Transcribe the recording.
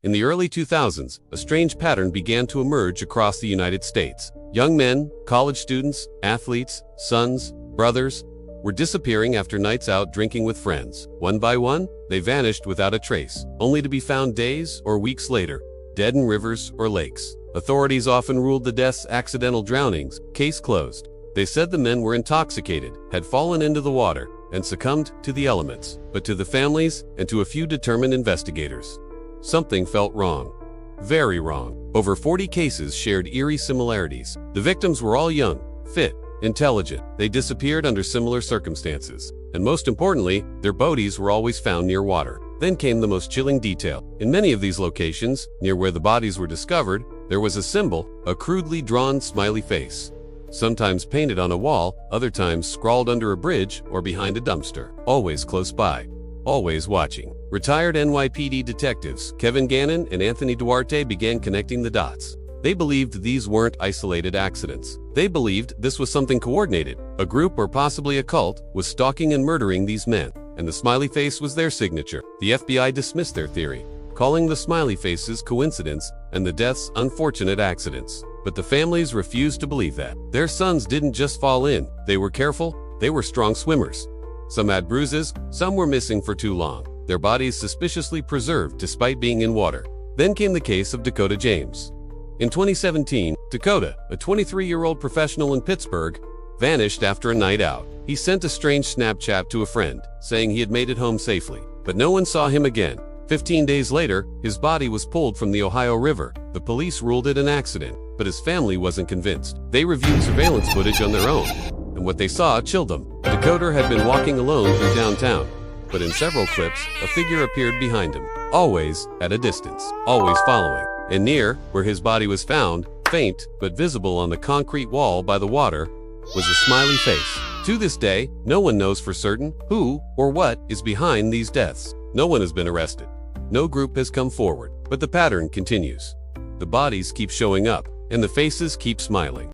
In the early 2000s, a strange pattern began to emerge across the United States. Young men, college students, athletes, sons, brothers, were disappearing after nights out drinking with friends. One by one, they vanished without a trace, only to be found days or weeks later, dead in rivers or lakes. Authorities often ruled the deaths accidental drownings, case closed. They said the men were intoxicated, had fallen into the water, and succumbed to the elements. But to the families and to a few determined investigators, something felt wrong. Very wrong. Over 40 cases shared eerie similarities. The victims were all young, fit, intelligent. They disappeared under similar circumstances. And most importantly, their bodies were always found near water. Then came the most chilling detail. In many of these locations, near where the bodies were discovered, there was a symbol, a crudely drawn smiley face. Sometimes painted on a wall, other times scrawled under a bridge or behind a dumpster. Always close by. Always watching. Retired NYPD detectives Kevin Gannon and Anthony Duarte began connecting the dots. They believed these weren't isolated accidents. They believed this was something coordinated. A group or possibly a cult was stalking and murdering these men, and the smiley face was their signature. The FBI dismissed their theory, calling the smiley faces coincidence and the deaths unfortunate accidents. But the families refused to believe that. Their sons didn't just fall in. They were careful. They were strong swimmers. Some had bruises, some were missing for too long. Their bodies suspiciously preserved despite being in water. Then came the case of Dakota James. In 2017, Dakota, a 23-year-old professional in Pittsburgh, vanished after a night out. He sent a strange Snapchat to a friend, saying he had made it home safely. But no one saw him again. 15 days later, his body was pulled from the Ohio River. The police ruled it an accident, but his family wasn't convinced. They reviewed surveillance footage on their own, and what they saw chilled them. Dakota had been walking alone through downtown, but in several clips, a figure appeared behind him, always at a distance, always following. And near, where his body was found, faint but visible on the concrete wall by the water, was a smiley face. To this day, no one knows for certain who or what is behind these deaths. No one has been arrested. No group has come forward, but the pattern continues. The bodies keep showing up, and the faces keep smiling.